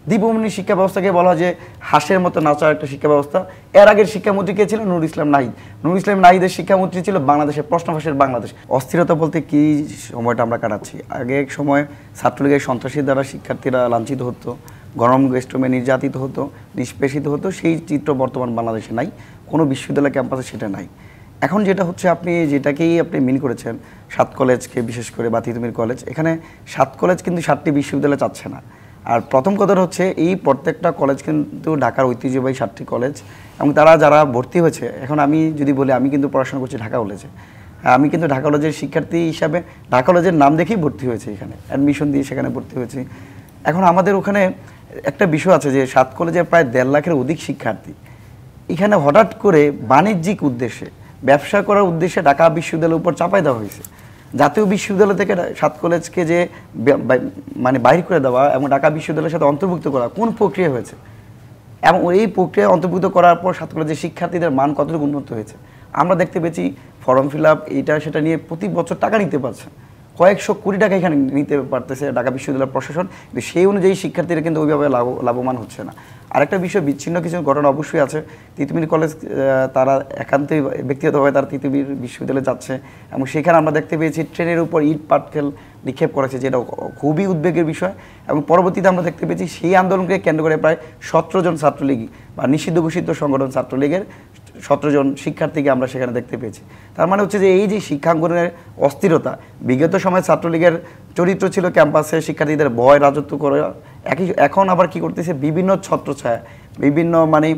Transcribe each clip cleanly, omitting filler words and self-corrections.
দীপমণি শিক্ষা ব্যবস্থাকে বলা হয় যে হাঁসের মতো নাচা একটা শিক্ষা ব্যবস্থা। এর আগের শিক্ষামন্ত্রী কে ছিল? নুরুল ইসলাম নাহিদ। নুরুল ইসলাম নাহিদের শিক্ষামন্ত্রী ছিল বাংলাদেশের প্রশ্ন ফাঁসের বাংলাদেশ। অস্থিরতা বলতে কি সময়টা আমরা কাটাচ্ছি? আগে এক সময় ছাত্রলীগের সন্ত্রাসী দ্বারা শিক্ষার্থীরা লাঞ্ছিত হতো, গরম গেস্টমে নির্যাতিত হতো, নিষ্পেষিত হতো, সেই চিত্র বর্তমান বাংলাদেশে নাই, কোনো বিশ্ববিদ্যালয় ক্যাম্পাসে সেটা নাই। এখন যেটা হচ্ছে, আপনি যেটাকেই আপনি মিন করেছেন, 7 কলেজকে বিশেষ করে বা তিতুমির কলেজ, এখানে 7 কলেজ কিন্তু 7টি বিশ্ববিদ্যালয় চাচ্ছে না। আর প্রথম কথা হচ্ছে এই প্রত্যেকটা কলেজ কিন্তু ঢাকার ঐতিহ্যবাহী 7টি কলেজ, এবং তারা যারা ভর্তি হয়েছে, এখন আমি যদি বলি আমি কিন্তু পড়াশোনা করছি ঢাকা কলেজে, আমি কিন্তু ঢাকা কলেজের শিক্ষার্থী হিসাবে ঢাকা কলেজের নাম দেখেই ভর্তি হয়েছে, এখানে অ্যাডমিশন দিয়ে সেখানে ভর্তি হয়েছি। এখন আমাদের ওখানে একটা বিষয় আছে যে 7 কলেজে প্রায় 1.5 লাখের অধিক শিক্ষার্থী, এখানে হঠাৎ করে বাণিজ্যিক উদ্দেশ্যে, ব্যবসা করার উদ্দেশ্যে ঢাকা বিশ্ববিদ্যালয়ের উপর চাপাই দেওয়া হয়েছে। জাতীয় বিশ্ববিদ্যালয় থেকে 7 কলেজকে যে মানে বাইর করে দেওয়া এবং ঢাকা বিশ্ববিদ্যালয়ের সাথে অন্তর্ভুক্ত করা কোন প্রক্রিয়া হয়েছে, এবং এই প্রক্রিয়া অন্তর্ভুক্ত করার পর 7 কলেজের শিক্ষার্থীদের মান কতটুকু উন্নত হয়েছে আমরা দেখতে পেয়েছি। ফর্ম ফিল আপ এটা সেটা নিয়ে প্রতি বছর টাকা নিতে পারছে, কয়েকশো কোটি টাকা এখানে নিতে পারতেছে ঢাকা বিশ্ববিদ্যালয় প্রশাসন, কিন্তু সেই অনুযায়ী শিক্ষার্থীরা কিন্তু ওইভাবে লাভবান হচ্ছে না। আরেকটা বিষয়, বিচ্ছিন্ন কিছু ঘটনা অবশ্যই আছে। তিতুমির কলেজ তারা একান্তই ব্যক্তিগতভাবে তারা তিতুমির বিশ্ববিদ্যালয়ে যাচ্ছে, এবং সেখানে আমরা দেখতে পেয়েছি ট্রেনের উপর ইট পাটকেল নিক্ষেপ করেছে, যেটা খুবই উদ্বেগের বিষয়। এবং পরবর্তীতে আমরা দেখতে পেয়েছি সেই আন্দোলনকে কেন্দ্র করে প্রায় 17 জন ছাত্রলীগ বা নিষিদ্ধ ঘোষিত সংগঠন ছাত্রলীগের 17 জন শিক্ষার্থীকে আমরা সেখানে দেখতে পেয়েছি। তার মানে হচ্ছে যে এই যে শিক্ষাঙ্গনের অস্থিরতা, বিগত সময়ে ছাত্রলীগের চরিত্র ছিল ক্যাম্পাসে শিক্ষার্থীদের ভয় রাজত্ব করে, এখন আবার কি করতেছে, বিভিন্ন ছত্রছায়া, বিভিন্ন মানে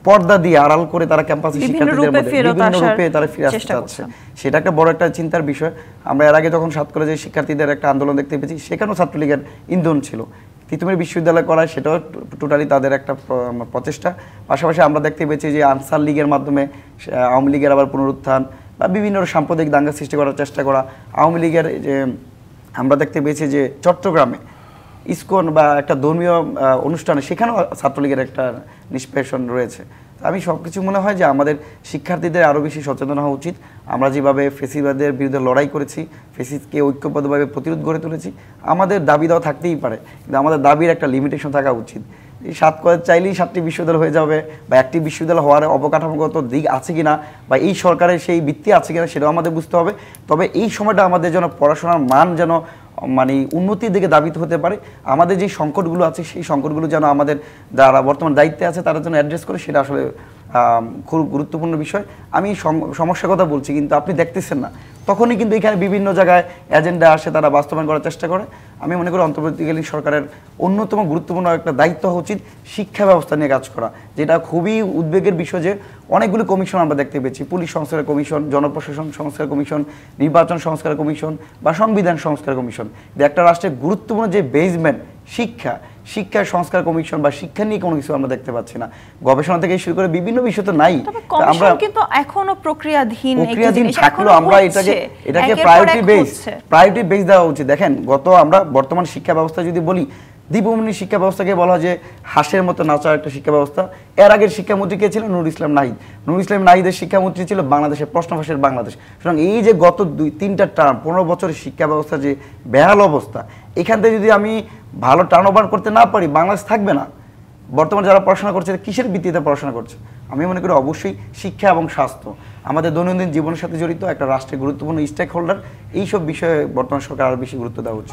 পর্দা দিয়ে আড়াল করে তারা ক্যাম্পাসে শিক্ষার্থীদের মধ্যে বিভিন্ন রূপে তারা ফিরে আসতে চাচ্ছে। সেটা একটা বড় একটা চিন্তার বিষয়। আমরা এর আগে যখন 7 কলেজের শিক্ষার্থীদের একটা আন্দোলন দেখতে পেয়েছি, সেখানেও ছাত্রলীগের ইন্ধন ছিল। তিতুমির বিশ্ববিদ্যালয় করায় সেটাও টোটালি তাদের একটা প্রচেষ্টা। পাশাপাশি আমরা দেখতে পেয়েছি যে আনসার লীগের মাধ্যমে আওয়ামী লীগের আবার পুনরুত্থান বা বিভিন্ন সাম্প্রদায়িক দাঙ্গা সৃষ্টি করার চেষ্টা করা। আওয়ামী লীগের যে আমরা দেখতে পেয়েছি যে চট্টগ্রামে ইসকন বা একটা ধর্মীয় অনুষ্ঠানে, সেখানেও ছাত্রলীগের একটা নিষ্পেষণ রয়েছে। আমি সব কিছু মনে হয় যে আমাদের শিক্ষার্থীদের আরও বেশি সচেতন হওয়া উচিত। আমরা যেভাবে ফেসিবাদের বিরুদ্ধে লড়াই করেছি, ফেসিসকে ঐক্যবদ্ধভাবে প্রতিরোধ গড়ে তুলেছি, আমাদের দাবি দেওয়া থাকতেই পারে, কিন্তু আমাদের দাবির একটা লিমিটেশন থাকা উচিত। এই 7 কলেজ চাইলেই 7টি বিশ্ববিদ্যালয় হয়ে যাবে, বা একটি বিশ্ববিদ্যালয় হওয়ার অবকাঠামোগত দিক আছে কিনা, বা এই সরকারের সেই ভিত্তি আছে কিনা, সেটাও আমাদের বুঝতে হবে। তবে এই সময়টা আমাদের যেন পড়াশোনার মান যেন মানে উন্নতির দিকে দাবিত হতে পারে, আমাদের যে সংকটগুলো আছে সেই সংকটগুলো যেন আমাদের যারা বর্তমান দায়িত্বে আছে তারা যেন অ্যাড্রেস করে, সেটা আসলে খুব গুরুত্বপূর্ণ বিষয়। আমি সমস্যার কথা বলছি, কিন্তু আপনি দেখতেছেন না, তখনই কিন্তু এখানে বিভিন্ন জায়গায় এজেন্ডা আসে, তারা বাস্তবায়ন করার চেষ্টা করে। আমি মনে করি অন্তর্বর্তীকালীন সরকারের অন্যতম গুরুত্বপূর্ণ একটা দায়িত্ব উচিত শিক্ষা ব্যবস্থা নিয়ে কাজ করা, যেটা খুবই উদ্বেগের বিষয় যে অনেকগুলো কমিশন আমরা দেখতে পেয়েছি, পুলিশ সংস্কার কমিশন, জনপ্রশাসন সংস্কার কমিশন, নির্বাচন সংস্কার কমিশন বা সংবিধান সংস্কার কমিশন। একটা রাষ্ট্রের গুরুত্বপূর্ণ যে বেসমেন্ট শিক্ষা সংস্কার কমিশন বা শিক্ষা নিয়ে কোনো কিছু আমরা দেখতে পাচ্ছি না। গবেষণা থেকে শুরু করে বিভিন্ন বিষয় তো নাই। আমরা কিন্তু এখনো প্রক্রিয়াধীন থাকলেও আমরা এটাকে প্রায়োরিটি বেস দেওয়া উচিত। দেখেন, আমরা বর্তমান শিক্ষা ব্যবস্থা যদি বলি, দীপমণি শিক্ষা ব্যবস্থাকে বলা হয় যে হাঁসের মতো নাচা একটা শিক্ষা ব্যবস্থা। এর আগের শিক্ষামন্ত্রী কে ছিল? নুরুল ইসলাম নাহিদ। নুরুল ইসলাম নাহিদের শিক্ষামন্ত্রী ছিল বাংলাদেশের প্রশ্ন ফাঁসের বাংলাদেশ। সুতরাং এই যে গত 2-3টা টার্ম 15 বছরের শিক্ষা ব্যবস্থা যে বেহাল অবস্থা, এখান থেকে যদি আমি ভালো টার্ন ওভার করতে না পারি, বাংলাদেশ থাকবে না। বর্তমানে যারা পড়াশোনা করছে কিসের ভিত্তিতে পড়াশোনা করছে? আমি মনে করি অবশ্যই শিক্ষা এবং স্বাস্থ্য আমাদের দৈনন্দিন জীবনের সাথে জড়িত একটা রাষ্ট্রের গুরুত্বপূর্ণ স্টেক হোল্ডার। এইসব বিষয়ে বর্তমান সরকার আরো বেশি গুরুত্ব দেওয়া উচিত।